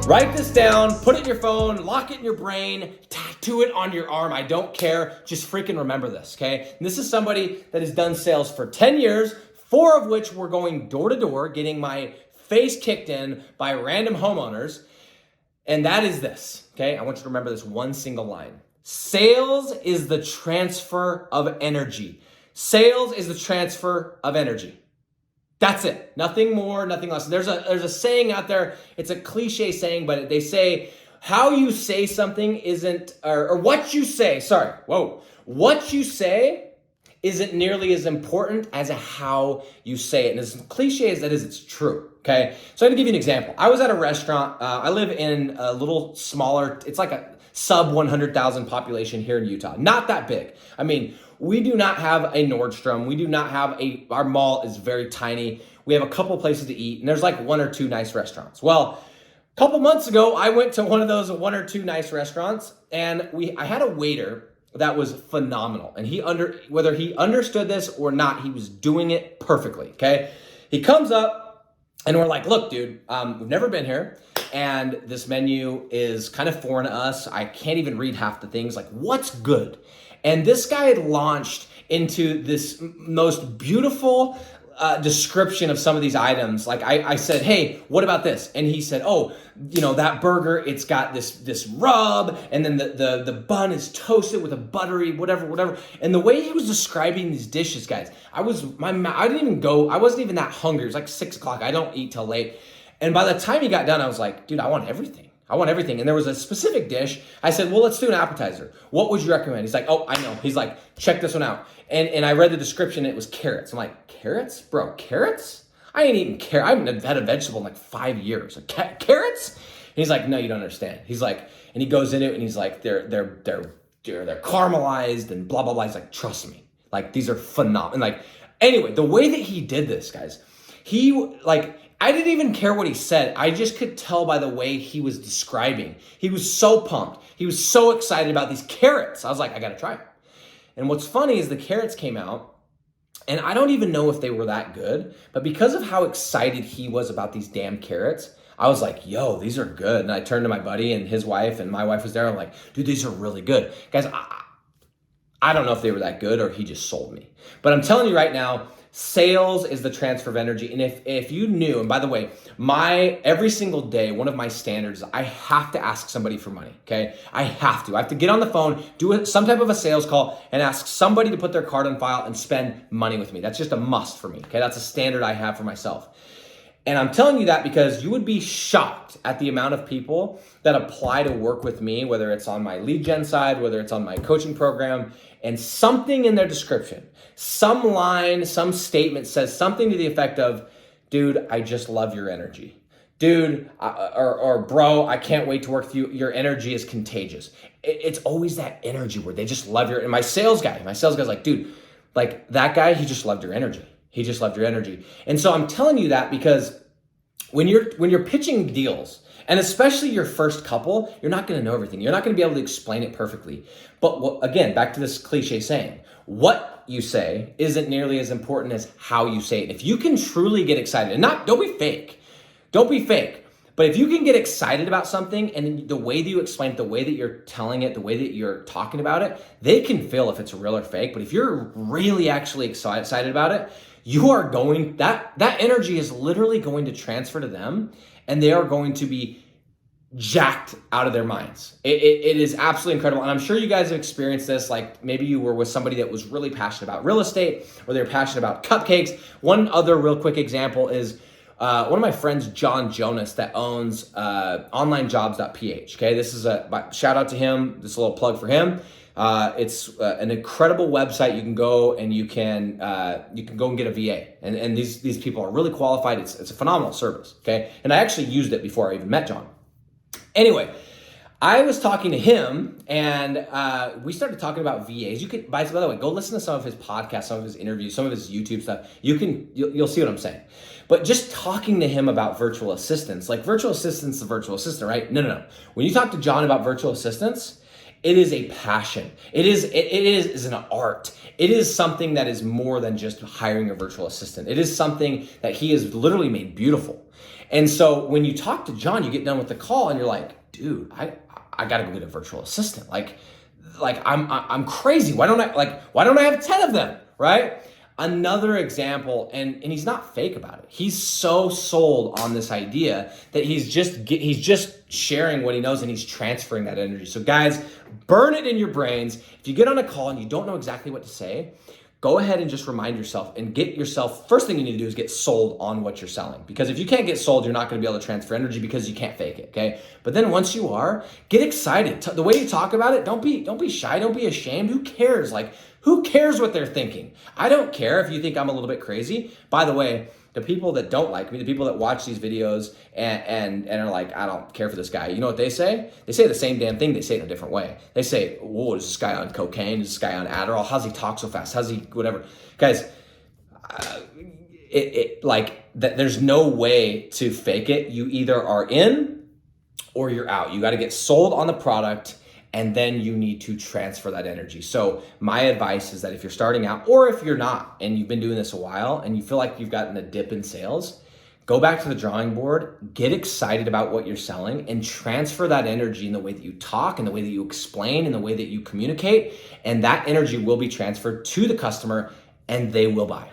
Write this down, put it in your phone, lock it in your brain, tattoo it on your arm. I don't care. Just freaking remember this, okay? And this is somebody that has done sales for 10 years, 4 of which were going door to door, getting my face kicked in by random homeowners. And that is this, okay? I want you to remember this one single line. Sales is the transfer of energy. Sales is the transfer of energy. That's it. Nothing more, nothing less. There's a saying out there. It's a cliche saying, but they say how you say something isn't, or what you say, what you say isn't nearly as important as how you say it. And as cliche as that is, it's true, okay? So I'm gonna give you an example. I was at a restaurant. I live in a little smaller, it's like a sub 100,000 population here in Utah. Not that big. I mean, we do not have a Nordstrom. We do not have our mall is very tiny. We have a couple places to eat, and there's like 1 or 2 nice restaurants. Well, a couple months ago, I went to one of those 1 or 2 nice restaurants, and I had a waiter that was phenomenal. And whether he understood this or not, he was doing it perfectly, okay? He comes up, and we're like, look, dude, we've never been here, and this menu is kind of foreign to us. I can't even read half the things. Like, what's good? And this guy had launched into this most beautiful description of some of these items. Like I said, hey, what about this? And he said, oh, that burger, it's got this rub, and then the bun is toasted with a buttery, whatever. And the way he was describing these dishes, guys, I wasn't even that hungry. It was like 6 o'clock. I don't eat till late. And by the time he got done, I was like, dude, I want everything. And there was a specific dish. I said, well, let's do an appetizer. What would you recommend? He's like, oh, I know. He's like, check this one out. And I read the description. It was carrots. I'm like, carrots? Bro, carrots? I ain't eaten carrots. I haven't had a vegetable in like 5 years. Like, carrots? And he's like, no, you don't understand. He's like, and he goes into it and he's like, they're caramelized and blah, blah, blah. He's like, trust me. Like, these are phenomenal. And like, anyway, the way that he did this, guys, I didn't even care what he said. I just could tell by the way he was describing. He was so pumped. He was so excited about these carrots. I was like, I got to try them. And what's funny is the carrots came out, and I don't even know if they were that good, but because of how excited he was about these damn carrots, I was like, yo, these are good. And I turned to my buddy and his wife, and my wife was there. I'm like, dude, these are really good. Guys, I don't know if they were that good or he just sold me. But I'm telling you right now, sales is the transfer of energy. And if you knew, and by the way, every single day, one of my standards, I have to ask somebody for money, okay? I have to get on the phone, do some type of a sales call, and ask somebody to put their card on file and spend money with me. That's just a must for me, okay? That's a standard I have for myself. And I'm telling you that because you would be shocked at the amount of people that apply to work with me, whether it's on my lead gen side, whether it's on my coaching program, and something in their description, some line, some statement says something to the effect of, dude, I just love your energy. Dude, or bro, I can't wait to work with you. Your energy is contagious. It's always that energy where they just love and my sales guy's like, dude, like that guy, he just loved your energy. He just loved your energy. And so I'm telling you that because when you're pitching deals, and especially your first couple, you're not going to know everything. You're not going to be able to explain it perfectly. But again, back to this cliche saying, what you say isn't nearly as important as how you say it. If you can truly get excited, and don't be fake. Don't be fake. But if you can get excited about something and the way that you explain it, the way that you're telling it, the way that you're talking about it, they can feel if it's real or fake. But if you're really actually excited about it, you are going, that energy is literally going to transfer to them, and they are going to be jacked out of their minds. It is absolutely incredible. And I'm sure you guys have experienced this. Like maybe you were with somebody that was really passionate about real estate, or they're passionate about cupcakes. One other real quick example is one of my friends, John Jonas, that owns onlinejobs.ph. Okay, this is a shout out to him. This is a little plug for him. It's an incredible website. You can go and you can go and get a VA, and these people are really qualified. It's a phenomenal service. Okay, and I actually used it before I even met John. Anyway, I was talking to him, and we started talking about VAs. You could, by the way, go listen to some of his podcasts, some of his interviews, some of his YouTube stuff. You'll see what I'm saying. But just talking to him about virtual assistants, like virtual assistant's the virtual assistant, right? No. When you talk to John about virtual assistants, it is a passion. It is an art. It is something that is more than just hiring a virtual assistant. It is something that he has literally made beautiful. And so when you talk to John, you get done with the call and you're like, dude, I gotta go get a virtual assistant. Like I'm crazy. Why don't I have 10 of them, right? Another example, and he's not fake about it. He's so sold on this idea that he's just sharing what he knows and he's transferring that energy. So guys, burn it in your brains. If you get on a call and you don't know exactly what to say, go ahead and just remind yourself and get yourself, first thing you need to do is get sold on what you're selling. Because if you can't get sold, you're not gonna be able to transfer energy because you can't fake it, okay? But then once you are, get excited. The way you talk about it, don't be shy, don't be ashamed. Who cares? Like, who cares what they're thinking? I don't care if you think I'm a little bit crazy. By the way, the people that don't like me, the people that watch these videos and are like, I don't care for this guy, you know what they say? They say the same damn thing, they say it in a different way. They say, whoa, is this guy on cocaine? Is this guy on Adderall? How's he talk so fast? How's he whatever? Guys, there's no way to fake it. You either are in or you're out. You got to get sold on the product, and then you need to transfer that energy. So my advice is that if you're starting out, or if you're not, and you've been doing this a while, and you feel like you've gotten a dip in sales, go back to the drawing board, get excited about what you're selling, and transfer that energy in the way that you talk, in the way that you explain, in the way that you communicate, and that energy will be transferred to the customer, and they will buy.